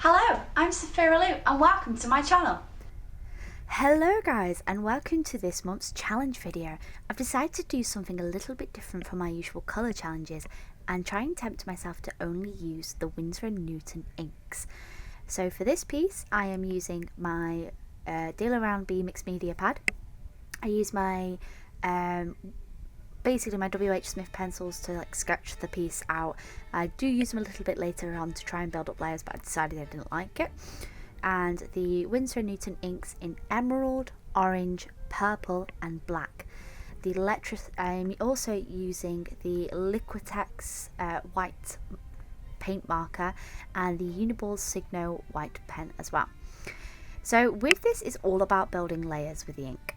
Hello, I'm Sophiralou and welcome to my channel. Hello guys and welcome to this month's challenge video. I've decided to do something a little bit different from my usual colour challenges and try and tempt myself to only use the Winsor & Newton inks. So for this piece I am using my Rownbey mixed media pad. I use my basically my Whsmith pencils to sketch the piece out. I do use them a little bit later on to try and build up layers, but I decided I didn't like it. And the Winsor & Newton inks in emerald, orange, purple and black. I'm also using the liquidtex white paint marker and the Uniball Signo white pen as well. So with this, it's all about building layers with the ink.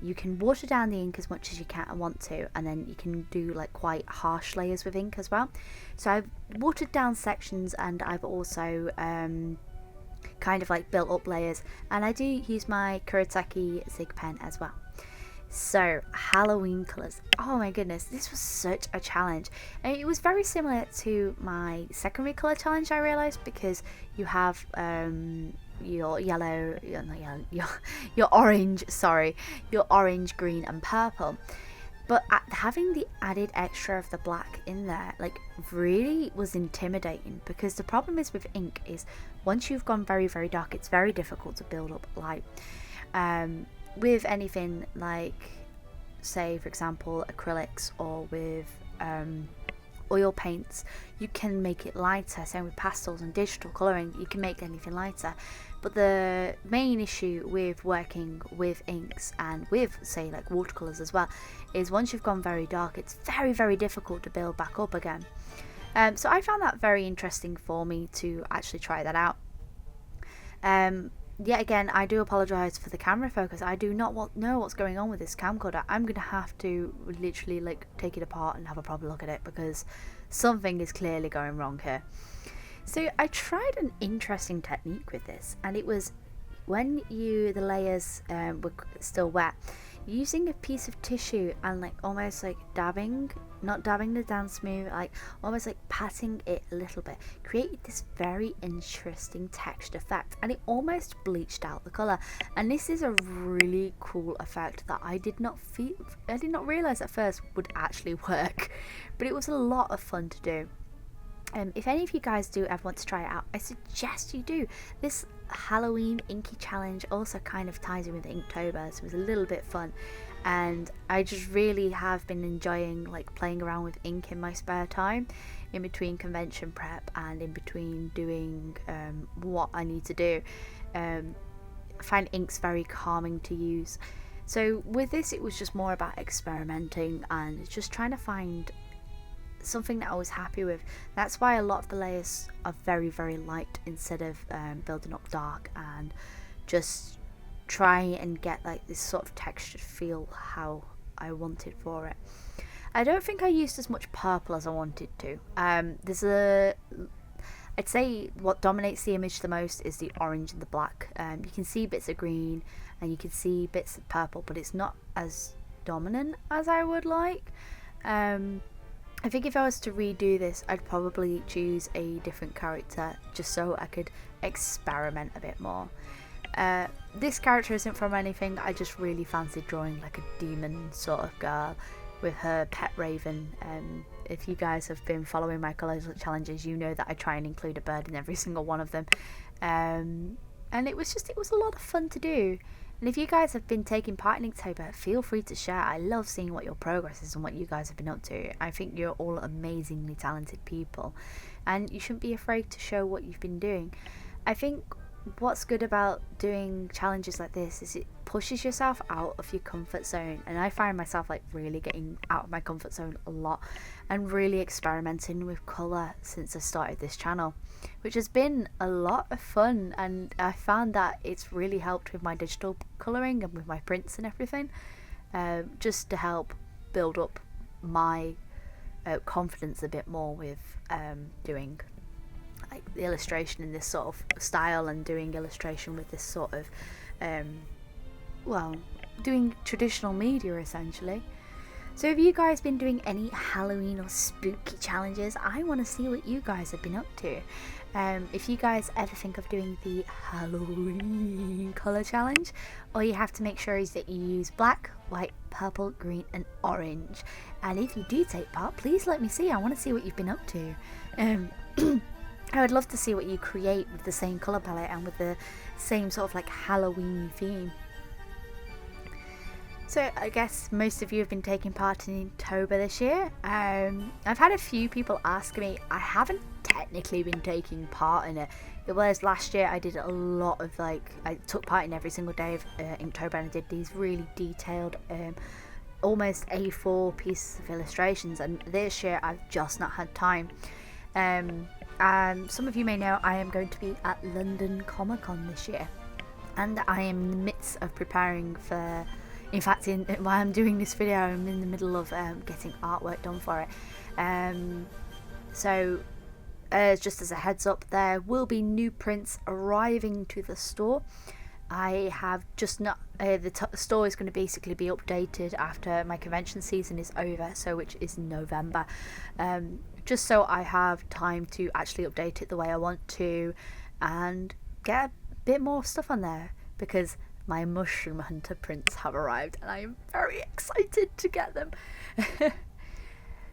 You can water down the ink as much as you can and want to, and then you can do quite harsh layers with ink as well. So I've watered down sections and I've also kind of built up layers, and I do use my Kuretake Zig pen as well. So Halloween colours, oh my goodness, this was such a challenge, and it was very similar to my secondary colour challenge, I realised, because you have your orange, green and purple, but having the added extra of the black in there really was intimidating, because the problem is with ink is once you've gone very dark, it's very difficult to build up light. With anything say for example acrylics or with oil paints, you can make it lighter. Same with pastels and digital colouring, you can make anything lighter. But the main issue with working with inks and with say watercolours as well is once you've gone very dark, it's very difficult to build back up again. So I found that very interesting for me to actually try that out. Yet again, I do apologise for the camera focus. I do not know what's going on with this camcorder. I'm going to have to literally take it apart and have a proper look at it, because something is clearly going wrong here. So I tried an interesting technique with this, and it was when the layers were still wet, using a piece of tissue and almost dabbing, not dabbing the danse move, almost patting it a little bit, created this very interesting textured effect, and it almost bleached out the colour. And this is a really cool effect that I did not realise at first would actually work, but it was a lot of fun to do. If any of you guys do ever want to try it out, I suggest you do. This Halloween inky challenge also kind of ties in with Inktober, so it was a little bit fun, and I just really have been enjoying playing around with ink in my spare time, in between convention prep and in between doing what I need to do. I find inks very calming to use. So with this, it was just more about experimenting and just trying to find something that I was happy with. That's why a lot of the layers are very light, instead of building up dark, and just try and get this sort of textured feel how I wanted for it. I don't think I used as much purple as I wanted to. I'd say what dominates the image the most is the orange and the black. You can see bits of green and you can see bits of purple, but it's not as dominant as I would like. I think if I was to redo this, I'd probably choose a different character just so I could experiment a bit more. This character isn't from anything, I just really fancied drawing a demon sort of girl with her pet raven. If you guys have been following my colour challenges, you know that I try and include a bird in every single one of them. And it was a lot of fun to do. And if you guys have been taking part in Inktober, feel free to share. I love seeing what your progress is and what you guys have been up to. I think you're all amazingly talented people, and you shouldn't be afraid to show what you've been doing. I think what's good about doing challenges like this is it pushes yourself out of your comfort zone, and I find myself really getting out of my comfort zone a lot and really experimenting with colour since I started this channel, which has been a lot of fun. And I found that it's really helped with my digital colouring and with my prints and everything, just to help build up my confidence a bit more with doing the illustration in this sort of style, and doing illustration with this sort of doing traditional media essentially. So have you guys been doing any Halloween or spooky challenges? I want to see what you guys have been up to. If you guys ever think of doing the Halloween colour challenge, all you have to make sure is that you use black, white, purple, green and orange. And if you do take part, please let me see. I want to see what you've been up to. I would love to see what you create with the same colour palette and with the same sort of like Halloween theme. So I guess most of you have been taking part in Inktober this year. I've had a few people ask me. I haven't technically been taking part in it. It was last year I did a lot of I took part in every single day of Inktober, and I did these really detailed almost A4 pieces of illustrations, and this year I've just not had time. And some of you may know I am going to be at London Comic Con this year, and I am in the midst of preparing for. In fact, while I'm doing this video, I'm in the middle of getting artwork done for it. So, just as a heads up, there will be new prints arriving to the store. I have just not. The store is going to basically be updated after my convention season is over, so which is November. Just so I have time to actually update it the way I want to, and get a bit more stuff on there, because my Mushroom Hunter prints have arrived and I am very excited to get them.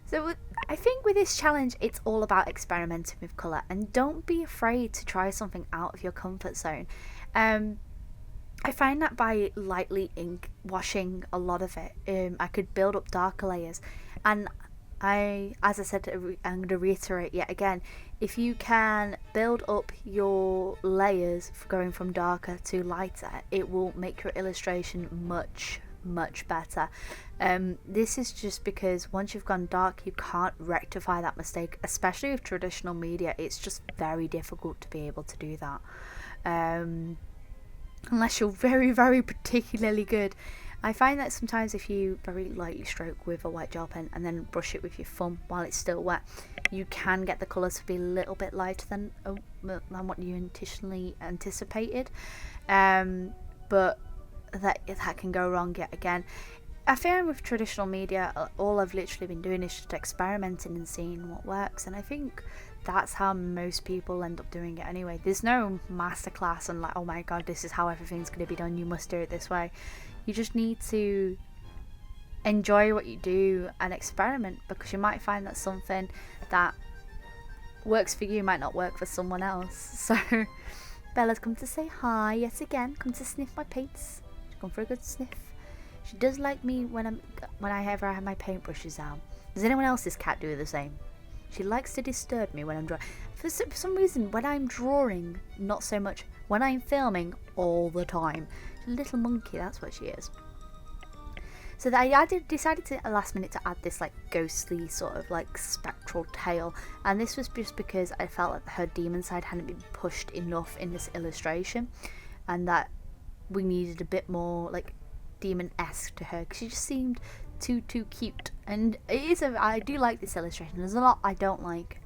So I think with this challenge it's all about experimenting with colour, and don't be afraid to try something out of your comfort zone. I find that by lightly ink washing a lot of it, I could build up darker layers, and as I said, I'm going to reiterate yet again, if you can build up your layers going from darker to lighter, it will make your illustration much better. This is just because once you've gone dark, you can't rectify that mistake, especially with traditional media. It's just very difficult to be able to do that, unless you're very particularly good. I find that sometimes if you very lightly stroke with a white gel pen and then brush it with your thumb while it's still wet, you can get the colours to be a little bit lighter than what you initially anticipated. But that can go wrong yet again. I find with traditional media, all I've literally been doing is just experimenting and seeing what works, and I think that's how most people end up doing it anyway. There's no masterclass and like, oh my god, this is how everything's going to be done, you must do it this way. You just need to enjoy what you do and experiment, because you might find that something that works for you might not work for someone else. So Bella's come to say hi yet again, come to sniff my paints. She's gone for a good sniff. She does like me when I ever have my paintbrushes out. Does anyone else's cat do the same? She likes to disturb me when I'm drawing. For some reason, when I'm drawing, not so much. When I'm filming, all the time. She's a little monkey, that's what she is. So I decided to, at the last minute, to add this like ghostly sort of like spectral tail, and this was just because I felt like her demon side hadn't been pushed enough in this illustration, and that we needed a bit more like demon-esque to her, because she just seemed too cute. And I do like this illustration. There's a lot I don't like.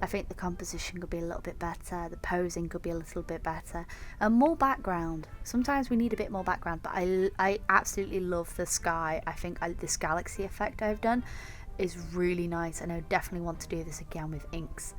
I think the composition could be a little bit better, the posing could be a little bit better, and more background. Sometimes we need a bit more background, but I absolutely love the sky. I think this galaxy effect I've done is really nice, and I definitely want to do this again with inks.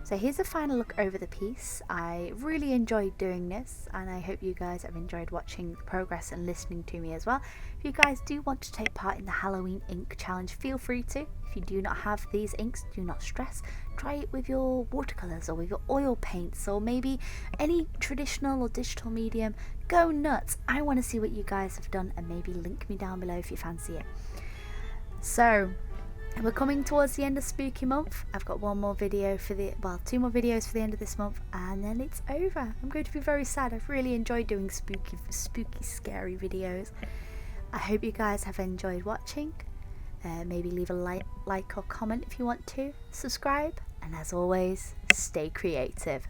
So here's a final look over the piece. I really enjoyed doing this, and I hope you guys have enjoyed watching the progress and listening to me as well. If you guys do want to take part in the Halloween ink challenge, feel free to. If you do not have these inks, do not stress. Try it with your watercolours or with your oil paints, or maybe any traditional or digital medium. Go nuts. I want to see what you guys have done, and maybe link me down below if you fancy it. So we're coming towards the end of Spooky Month. I've got one more video for two more videos for the end of this month, and then it's over. I'm going to be very sad. I've really enjoyed doing spooky, scary videos. I hope you guys have enjoyed watching. Maybe leave a like or comment if you want to. Subscribe, and as always, stay creative.